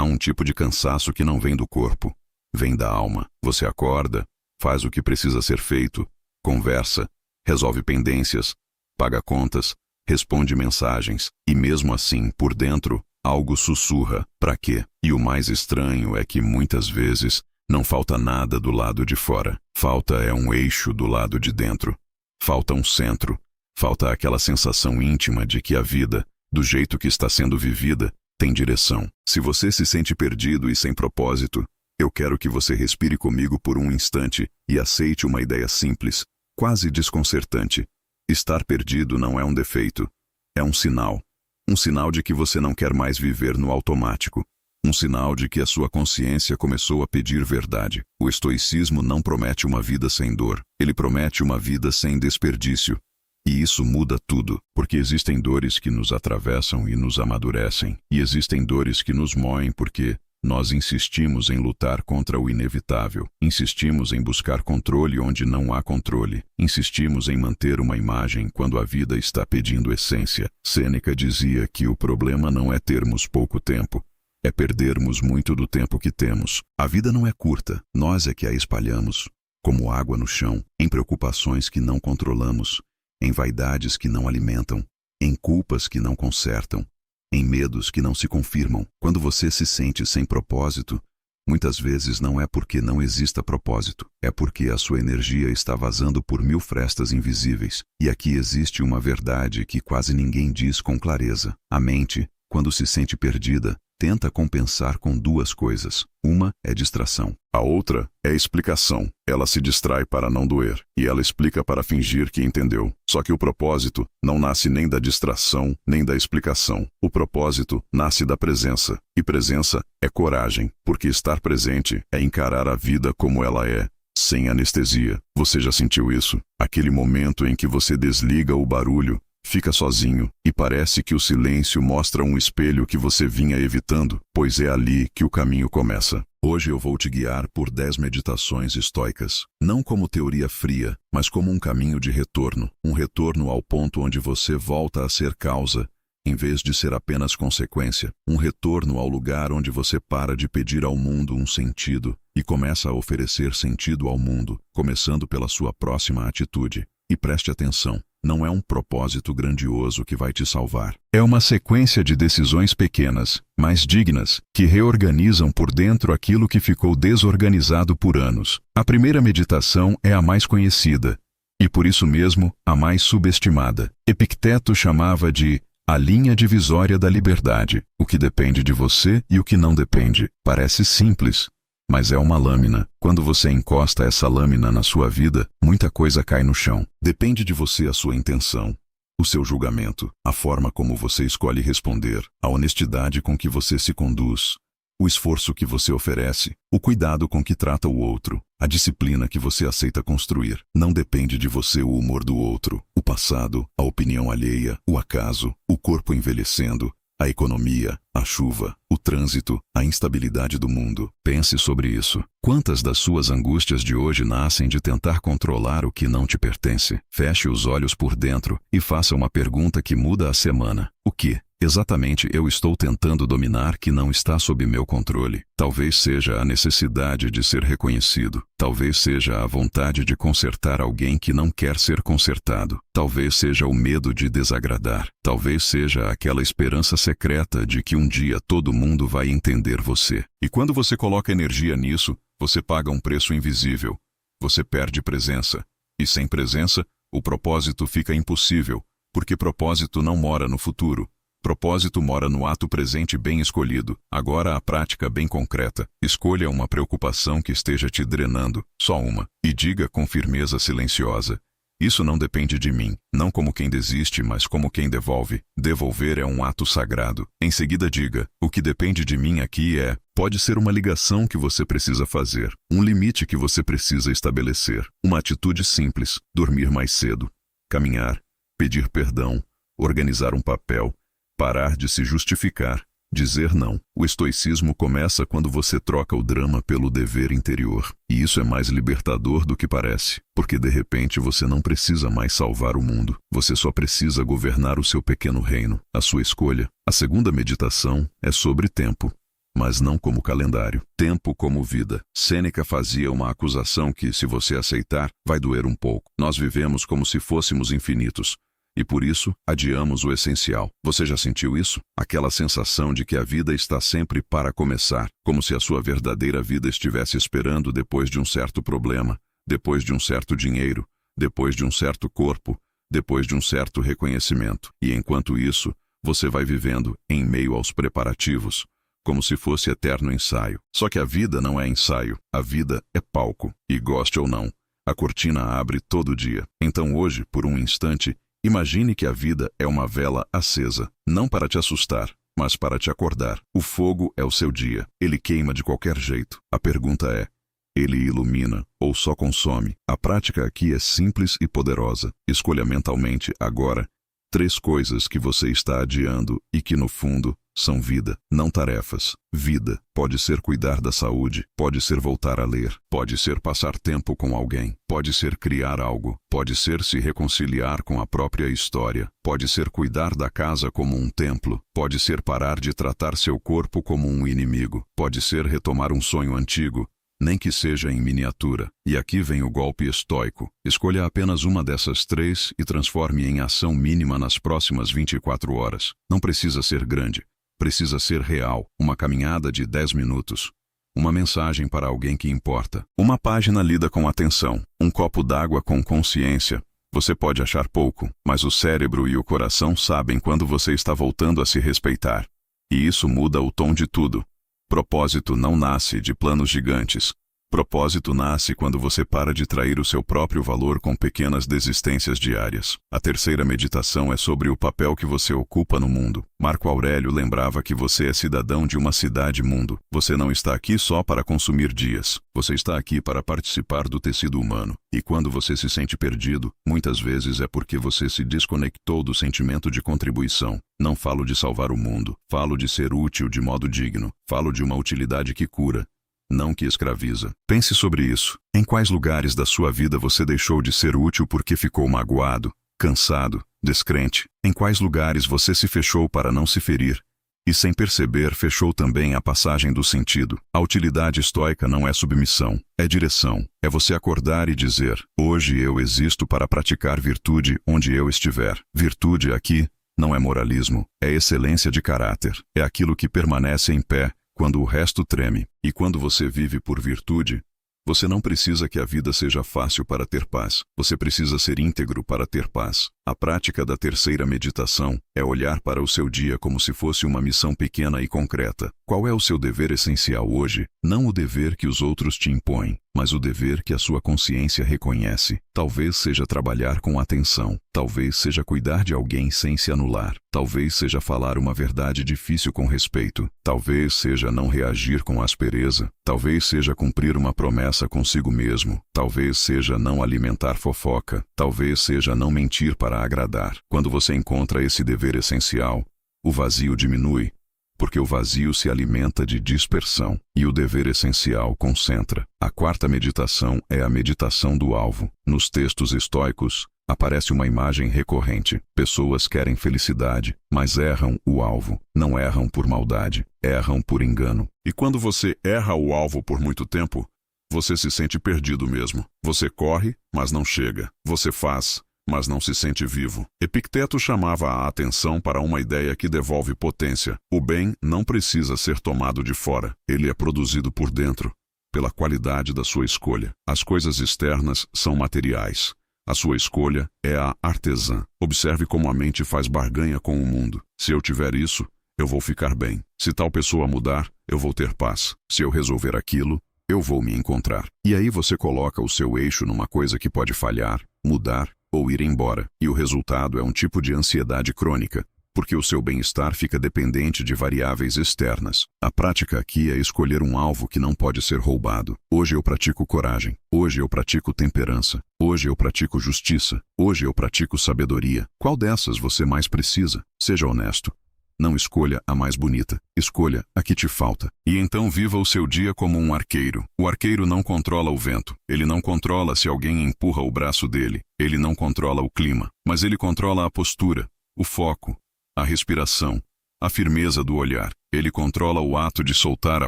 Há um tipo de cansaço que não vem do corpo, vem da alma. Você acorda, faz o que precisa ser feito, conversa, resolve pendências, paga contas, responde mensagens, e mesmo assim, por dentro, algo sussurra, pra quê? E o mais estranho é que muitas vezes não falta nada do lado de fora. Falta é um eixo do lado de dentro. Falta um centro. Falta aquela sensação íntima de que a vida, do jeito que está sendo vivida, tem direção. Se você se sente perdido e sem propósito, eu quero que você respire comigo por um instante e aceite uma ideia simples, quase desconcertante. Estar perdido não é um defeito, é um sinal. Um sinal de que você não quer mais viver no automático. Um sinal de que a sua consciência começou a pedir verdade. O estoicismo não promete uma vida sem dor, ele promete uma vida sem desperdício. E isso muda tudo, porque existem dores que nos atravessam e nos amadurecem, e existem dores que nos moem porque nós insistimos em lutar contra o inevitável, insistimos em buscar controle onde não há controle, insistimos em manter uma imagem quando a vida está pedindo essência. Sêneca dizia que o problema não é termos pouco tempo, é perdermos muito do tempo que temos. A vida não é curta, nós é que a espalhamos, como água no chão, em preocupações que não controlamos, em vaidades que não alimentam, em culpas que não consertam, em medos que não se confirmam. Quando você se sente sem propósito, muitas vezes não é porque não exista propósito, é porque a sua energia está vazando por 1000 frestas invisíveis. E aqui existe uma verdade que quase ninguém diz com clareza. A mente, quando se sente perdida, tenta compensar com duas coisas. Uma é distração. A outra é explicação. Ela se distrai para não doer, e ela explica para fingir que entendeu. Só que o propósito não nasce nem da distração, nem da explicação. O propósito nasce da presença. E presença é coragem, porque estar presente é encarar a vida como ela é, sem anestesia. Você já sentiu isso? Aquele momento em que você desliga o barulho, fica sozinho, e parece que o silêncio mostra um espelho que você vinha evitando, pois é ali que o caminho começa. Hoje eu vou te guiar por 10 meditações estoicas, não como teoria fria, mas como um caminho de retorno, um retorno ao ponto onde você volta a ser causa, em vez de ser apenas consequência, um retorno ao lugar onde você para de pedir ao mundo um sentido e começa a oferecer sentido ao mundo, começando pela sua próxima atitude. E preste atenção. Não é um propósito grandioso que vai te salvar. É uma sequência de decisões pequenas, mas dignas, que reorganizam por dentro aquilo que ficou desorganizado por anos. A primeira meditação é a mais conhecida, e por isso mesmo, a mais subestimada. Epicteto chamava de a linha divisória da liberdade, o que depende de você e o que não depende. Parece simples, mas é uma lâmina. Quando você encosta essa lâmina na sua vida, muita coisa cai no chão. Depende de você a sua intenção, o seu julgamento, a forma como você escolhe responder, a honestidade com que você se conduz, o esforço que você oferece, o cuidado com que trata o outro, a disciplina que você aceita construir. Não depende de você o humor do outro, o passado, a opinião alheia, o acaso, o corpo envelhecendo, a economia, a chuva, o trânsito, a instabilidade do mundo. Pense sobre isso. Quantas das suas angústias de hoje nascem de tentar controlar o que não te pertence? Feche os olhos por dentro e faça uma pergunta que muda a semana. O que exatamente eu estou tentando dominar que não está sob meu controle? Talvez seja a necessidade de ser reconhecido. Talvez seja a vontade de consertar alguém que não quer ser consertado. Talvez seja o medo de desagradar. Talvez seja aquela esperança secreta de que um dia todo mundo vai entender você. E quando você coloca energia nisso, você paga um preço invisível. Você perde presença. E sem presença, o propósito fica impossível, porque propósito não mora no futuro. Propósito mora no ato presente bem escolhido. Agora a prática bem concreta. Escolha uma preocupação que esteja te drenando, só uma, e diga com firmeza silenciosa: isso não depende de mim, não como quem desiste, mas como quem devolve. Devolver é um ato sagrado. Em seguida diga: o que depende de mim aqui é... Pode ser uma ligação que você precisa fazer, um limite que você precisa estabelecer, uma atitude simples, dormir mais cedo, caminhar, pedir perdão, organizar um papel, parar de se justificar, dizer não. O estoicismo começa quando você troca o drama pelo dever interior. E isso é mais libertador do que parece, porque de repente você não precisa mais salvar o mundo. Você só precisa governar o seu pequeno reino, a sua escolha. A segunda meditação é sobre tempo. mas não como calendário. Tempo como vida. Sêneca fazia uma acusação que, se você aceitar, vai doer um pouco. Nós vivemos como se fôssemos infinitos. E por isso, adiamos o essencial. Você já sentiu isso? Aquela sensação de que a vida está sempre para começar, como se a sua verdadeira vida estivesse esperando depois de um certo problema, depois de um certo dinheiro, depois de um certo corpo, depois de um certo reconhecimento. E enquanto isso, você vai vivendo em meio aos preparativos, como se fosse eterno ensaio. Só que a vida não é ensaio, a vida é palco. E goste ou não, a cortina abre todo dia. Então hoje, por um instante, imagine que a vida é uma vela acesa, não para te assustar, mas para te acordar. O fogo é o seu dia, ele queima de qualquer jeito. A pergunta é, ele ilumina ou só consome? A prática aqui é simples e poderosa. Escolha mentalmente, agora, 3 coisas que você está adiando e que, no fundo, são vida, não tarefas. Vida pode ser cuidar da saúde, pode ser voltar a ler, pode ser passar tempo com alguém, pode ser criar algo, pode ser se reconciliar com a própria história, pode ser cuidar da casa como um templo, pode ser parar de tratar seu corpo como um inimigo, pode ser retomar um sonho antigo, nem que seja em miniatura. E aqui vem o golpe estoico. Escolha apenas uma dessas 3 e transforme em ação mínima nas próximas 24 horas. Não precisa ser grande. Precisa ser real. Uma caminhada de 10 minutos. Uma mensagem para alguém que importa. Uma página lida com atenção. Um copo d'água com consciência. Você pode achar pouco, mas o cérebro e o coração sabem quando você está voltando a se respeitar. E isso muda o tom de tudo. Propósito não nasce de planos gigantes. Propósito nasce quando você para de trair o seu próprio valor com pequenas desistências diárias. A terceira meditação é sobre o papel que você ocupa no mundo. Marco Aurélio lembrava que você é cidadão de uma cidade-mundo. Você não está aqui só para consumir dias. Você está aqui para participar do tecido humano. E quando você se sente perdido, muitas vezes é porque você se desconectou do sentimento de contribuição. Não falo de salvar o mundo. Falo de ser útil de modo digno. Falo de uma utilidade que cura, não que escraviza. Pense sobre isso. Em quais lugares da sua vida você deixou de ser útil porque ficou magoado, cansado, descrente? Em quais lugares você se fechou para não se ferir? E sem perceber, fechou também a passagem do sentido. A utilidade estoica não é submissão, é direção. É você acordar e dizer, hoje eu existo para praticar virtude onde eu estiver. Virtude aqui não é moralismo, é excelência de caráter. É aquilo que permanece em pé quando o resto treme. E quando você vive por virtude, você não precisa que a vida seja fácil para ter paz. Você precisa ser íntegro para ter paz. A prática da terceira meditação é olhar para o seu dia como se fosse uma missão pequena e concreta. Qual é o seu dever essencial hoje? Não o dever que os outros te impõem, mas o dever que a sua consciência reconhece. Talvez seja trabalhar com atenção. Talvez seja cuidar de alguém sem se anular. Talvez seja falar uma verdade difícil com respeito. Talvez seja não reagir com aspereza. Talvez seja cumprir uma promessa consigo mesmo. Talvez seja não alimentar fofoca. Talvez seja não mentir para agradar. Quando você encontra esse dever essencial, o vazio diminui, porque o vazio se alimenta de dispersão, e o dever essencial concentra. A quarta meditação é a meditação do alvo. Nos textos estoicos, aparece uma imagem recorrente. Pessoas querem felicidade, mas erram o alvo. Não erram por maldade, erram por engano. E quando você erra o alvo por muito tempo, você se sente perdido mesmo. Você corre, mas não chega. Você faz, mas não se sente vivo. Epicteto chamava a atenção para uma ideia que devolve potência. O bem não precisa ser tomado de fora. Ele é produzido por dentro, pela qualidade da sua escolha. As coisas externas são materiais. A sua escolha é a artesã. Observe como a mente faz barganha com o mundo. Se eu tiver isso, eu vou ficar bem. Se tal pessoa mudar, eu vou ter paz. Se eu resolver aquilo, eu vou me encontrar. E aí você coloca o seu eixo numa coisa que pode falhar, mudar ou ir embora. E o resultado é um tipo de ansiedade crônica, porque o seu bem-estar fica dependente de variáveis externas. A prática aqui é escolher um alvo que não pode ser roubado. Hoje eu pratico coragem. Hoje eu pratico temperança. Hoje eu pratico justiça. Hoje eu pratico sabedoria. Qual dessas você mais precisa? Seja honesto. Não escolha a mais bonita, escolha a que te falta. E então viva o seu dia como um arqueiro. O arqueiro não controla o vento, ele não controla se alguém empurra o braço dele, ele não controla o clima, mas ele controla a postura, o foco, a respiração, a firmeza do olhar. Ele controla o ato de soltar a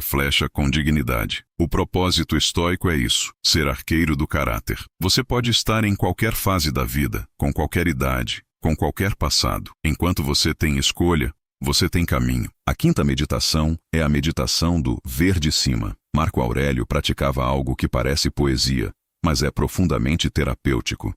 flecha com dignidade. O propósito estoico é isso, ser arqueiro do caráter. Você pode estar em qualquer fase da vida, com qualquer idade, com qualquer passado. Enquanto você tem escolha, você tem caminho. A quinta meditação é a meditação do ver de cima. Marco Aurélio praticava algo que parece poesia, mas é profundamente terapêutico.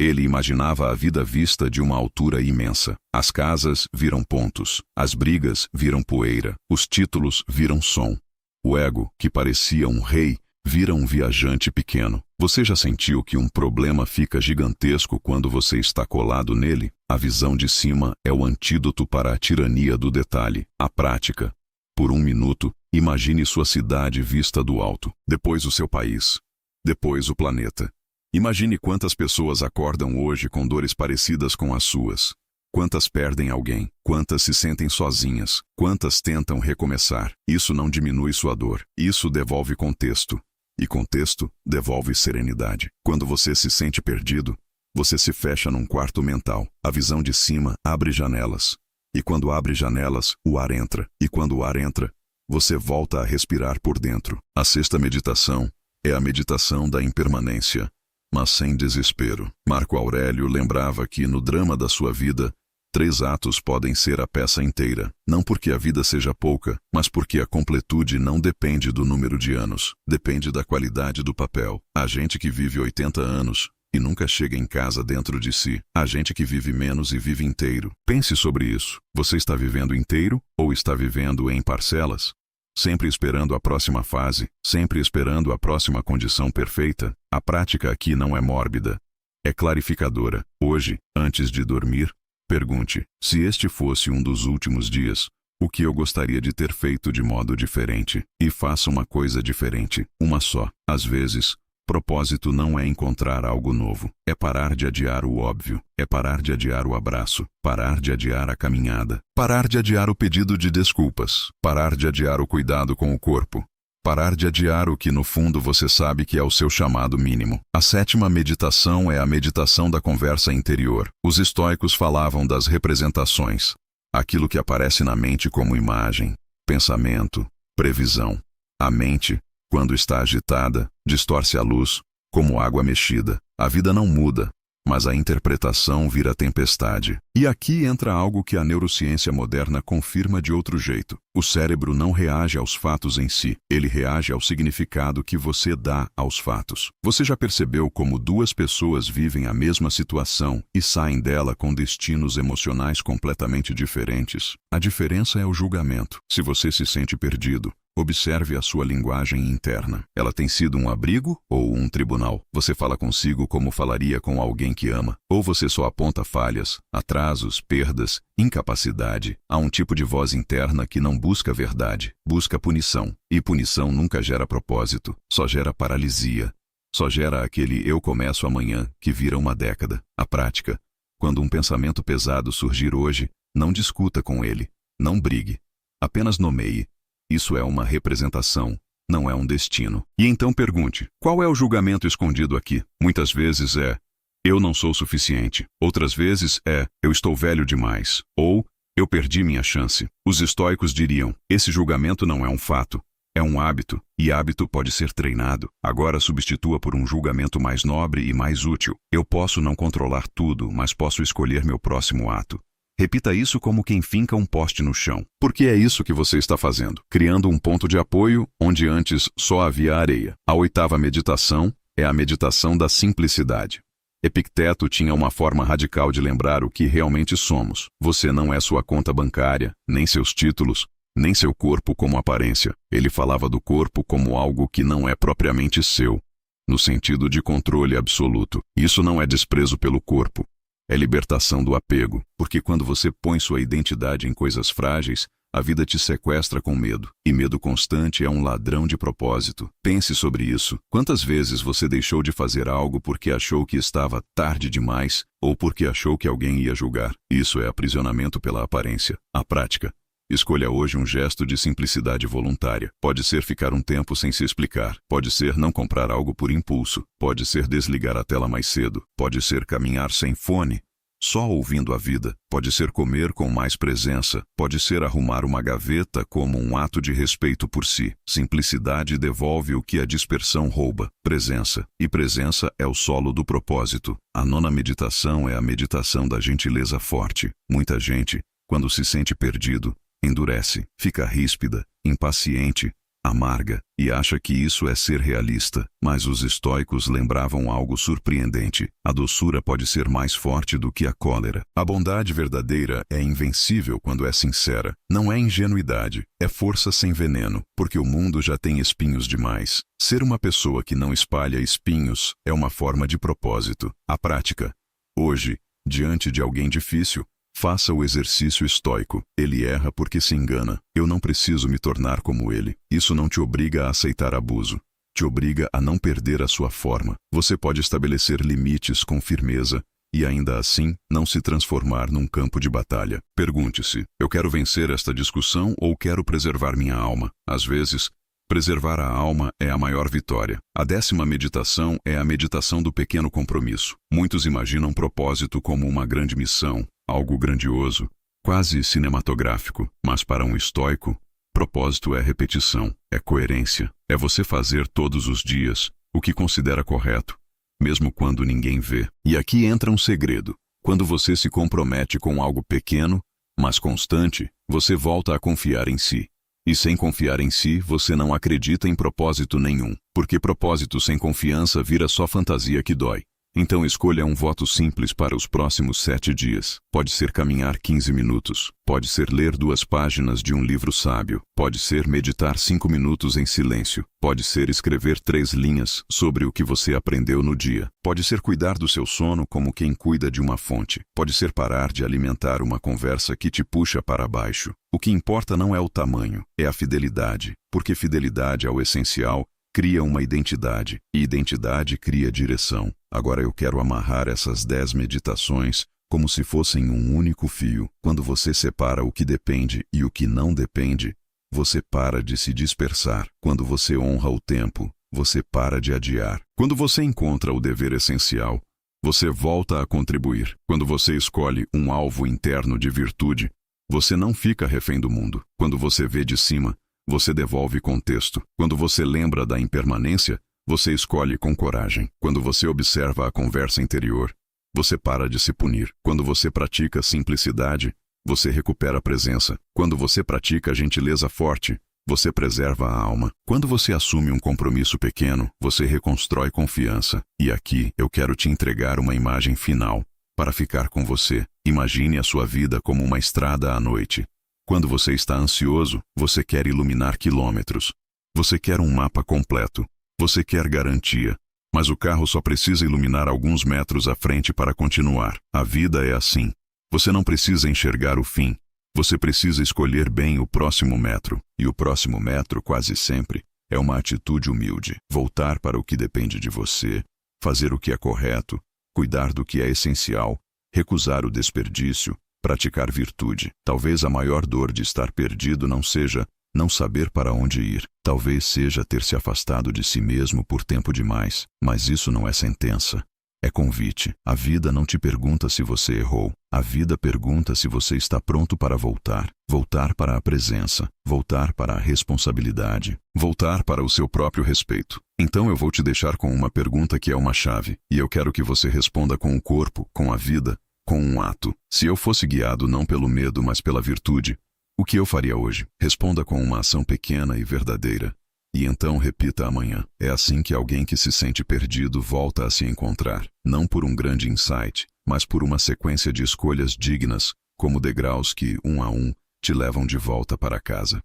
Ele imaginava a vida vista de uma altura imensa. As casas viram pontos, as brigas viram poeira, os títulos viram som. O ego, que parecia um rei, vira um viajante pequeno. Você já sentiu que um problema fica gigantesco quando você está colado nele? A visão de cima é o antídoto para a tirania do detalhe. A prática. Por um minuto, imagine sua cidade vista do alto, depois o seu país, depois o planeta. Imagine quantas pessoas acordam hoje com dores parecidas com as suas. Quantas perdem alguém, quantas se sentem sozinhas, quantas tentam recomeçar. Isso não diminui sua dor, isso devolve contexto. E contexto devolve serenidade. Quando você se sente perdido, você se fecha num quarto mental. A visão de cima abre janelas. E quando abre janelas, o ar entra. E quando o ar entra, você volta a respirar por dentro. A sexta meditação é a meditação da impermanência, mas sem desespero. Marco Aurélio lembrava que, no drama da sua vida, 3 atos podem ser a peça inteira. Não porque a vida seja pouca, mas porque a completude não depende do número de anos. Depende da qualidade do papel. Há gente que vive 80 anos e nunca chega em casa dentro de si. Há gente que vive menos e vive inteiro. Pense sobre isso. Você está vivendo inteiro ou está vivendo em parcelas? Sempre esperando a próxima fase, sempre esperando a próxima condição perfeita. A prática aqui não é mórbida, é clarificadora. Hoje, antes de dormir, pergunte: se este fosse um dos últimos dias, o que eu gostaria de ter feito de modo diferente? E faça uma coisa diferente, uma só. Às vezes, propósito não é encontrar algo novo, é parar de adiar o óbvio, é parar de adiar o abraço, parar de adiar a caminhada, parar de adiar o pedido de desculpas, parar de adiar o cuidado com o corpo, parar de adiar o que no fundo você sabe que é o seu chamado mínimo. A sétima meditação é a meditação da conversa interior. Os estoicos falavam das representações, aquilo que aparece na mente como imagem, pensamento, previsão. A mente, quando está agitada, distorce a luz, como água mexida. A vida não muda, mas a interpretação vira tempestade. E aqui entra algo que a neurociência moderna confirma de outro jeito. O cérebro não reage aos fatos em si, ele reage ao significado que você dá aos fatos. Você já percebeu como 2 pessoas vivem a mesma situação e saem dela com destinos emocionais completamente diferentes? A diferença é o julgamento. Se você se sente perdido, observe a sua linguagem interna. Ela tem sido um abrigo ou um tribunal? Você fala consigo como falaria com alguém que ama? Ou você só aponta falhas, atrasos, perdas, incapacidade? Há um tipo de voz interna que não busca verdade, busca punição. E punição nunca gera propósito, só gera paralisia. Só gera aquele eu começo amanhã que vira uma década. A prática. Quando um pensamento pesado surgir hoje, não discuta com ele, não brigue. Apenas nomeie. Isso é uma representação, não é um destino. E então pergunte: qual é o julgamento escondido aqui? Muitas vezes é: eu não sou suficiente. Outras vezes é: eu estou velho demais. Ou: eu perdi minha chance. Os estoicos diriam: esse julgamento não é um fato, é um hábito, e hábito pode ser treinado. Agora substitua por um julgamento mais nobre e mais útil. Eu posso não controlar tudo, mas posso escolher meu próximo ato. Repita isso como quem finca um poste no chão. Porque é isso que você está fazendo, criando um ponto de apoio onde antes só havia areia. A 8ª meditação é a meditação da simplicidade. Epicteto tinha uma forma radical de lembrar o que realmente somos. Você não é sua conta bancária, nem seus títulos, nem seu corpo como aparência. Ele falava do corpo como algo que não é propriamente seu, no sentido de controle absoluto. Isso não é desprezo pelo corpo. É libertação do apego, porque quando você põe sua identidade em coisas frágeis, a vida te sequestra com medo. E medo constante é um ladrão de propósito. Pense sobre isso. Quantas vezes você deixou de fazer algo porque achou que estava tarde demais ou porque achou que alguém ia julgar? Isso é aprisionamento pela aparência. A prática. Escolha hoje um gesto de simplicidade voluntária. Pode ser ficar um tempo sem se explicar. Pode ser não comprar algo por impulso. Pode ser desligar a tela mais cedo. Pode ser caminhar sem fone. só ouvindo a vida. Pode ser comer com mais presença, pode ser arrumar uma gaveta como um ato de respeito por si. Simplicidade devolve o que a dispersão rouba. Presença. E presença é o solo do propósito. A nona meditação é a meditação da gentileza forte. Muita gente, quando se sente perdido, endurece, fica ríspida, impaciente, amarga, e acha que isso é ser realista. Mas os estoicos lembravam algo surpreendente. A doçura pode ser mais forte do que a cólera. A bondade verdadeira é invencível quando é sincera. Não é ingenuidade, é força sem veneno, porque o mundo já tem espinhos demais. Ser uma pessoa que não espalha espinhos é uma forma de propósito. A prática. Hoje, diante de alguém difícil, faça o exercício estoico. Ele erra porque se engana. Eu não preciso me tornar como ele. Isso não te obriga a aceitar abuso. Te obriga a não perder a sua forma. Você pode estabelecer limites com firmeza e ainda assim não se transformar num campo de batalha. Pergunte-se, eu quero vencer esta discussão ou quero preservar minha alma? Às vezes, preservar a alma é a maior vitória. A 10ª meditação é a meditação do pequeno compromisso. Muitos imaginam propósito como uma grande missão, algo grandioso, quase cinematográfico. Mas para um estoico, propósito é repetição, é coerência. É você fazer todos os dias o que considera correto, mesmo quando ninguém vê. E aqui entra um segredo. Quando você se compromete com algo pequeno, mas constante, você volta a confiar em si. E sem confiar em si, você não acredita em propósito nenhum, porque propósito sem confiança vira só fantasia que dói. Então escolha um voto simples para os próximos 7 dias. Pode ser caminhar 15 minutos, pode ser ler 2 páginas de um livro sábio, pode ser meditar 5 minutos em silêncio, pode ser escrever 3 linhas sobre o que você aprendeu no dia, pode ser cuidar do seu sono como quem cuida de uma fonte, pode ser parar de alimentar uma conversa que te puxa para baixo. O que importa não é o tamanho, é a fidelidade, porque fidelidade ao essencial cria uma identidade, e identidade cria direção. Agora eu quero amarrar essas 10 meditações como se fossem um único fio. Quando você separa o que depende e o que não depende, você para de se dispersar. Quando você honra o tempo, você para de adiar. Quando você encontra o dever essencial, você volta a contribuir. Quando você escolhe um alvo interno de virtude, você não fica refém do mundo. Quando você vê de cima, você devolve contexto. Quando você lembra da impermanência, você escolhe com coragem. Quando você observa a conversa interior, você para de se punir. Quando você pratica simplicidade, você recupera a presença. Quando você pratica gentileza forte, você preserva a alma. Quando você assume um compromisso pequeno, você reconstrói confiança. E aqui eu quero te entregar uma imagem final para ficar com você. Imagine a sua vida como uma estrada à noite. Quando você está ansioso, você quer iluminar quilômetros. Você quer um mapa completo. Você quer garantia. Mas o carro só precisa iluminar alguns metros à frente para continuar. A vida é assim. Você não precisa enxergar o fim. Você precisa escolher bem o próximo metro. E o próximo metro, quase sempre, é uma atitude humilde. Voltar para o que depende de você, fazer o que é correto, cuidar do que é essencial, recusar o desperdício, praticar virtude. Talvez a maior dor de estar perdido não seja não saber para onde ir. Talvez seja ter se afastado de si mesmo por tempo demais. Mas isso não é sentença. É convite. A vida não te pergunta se você errou. A vida pergunta se você está pronto para voltar. Voltar para a presença. Voltar para a responsabilidade. Voltar para o seu próprio respeito. Então eu vou te deixar com uma pergunta que é uma chave. E eu quero que você responda com o corpo, com a vida, com um ato. Se eu fosse guiado não pelo medo, mas pela virtude, o que eu faria hoje? Responda com uma ação pequena e verdadeira. E então repita amanhã. É assim que alguém que se sente perdido volta a se encontrar. Não por um grande insight, mas por uma sequência de escolhas dignas, como degraus que, um a um, te levam de volta para casa.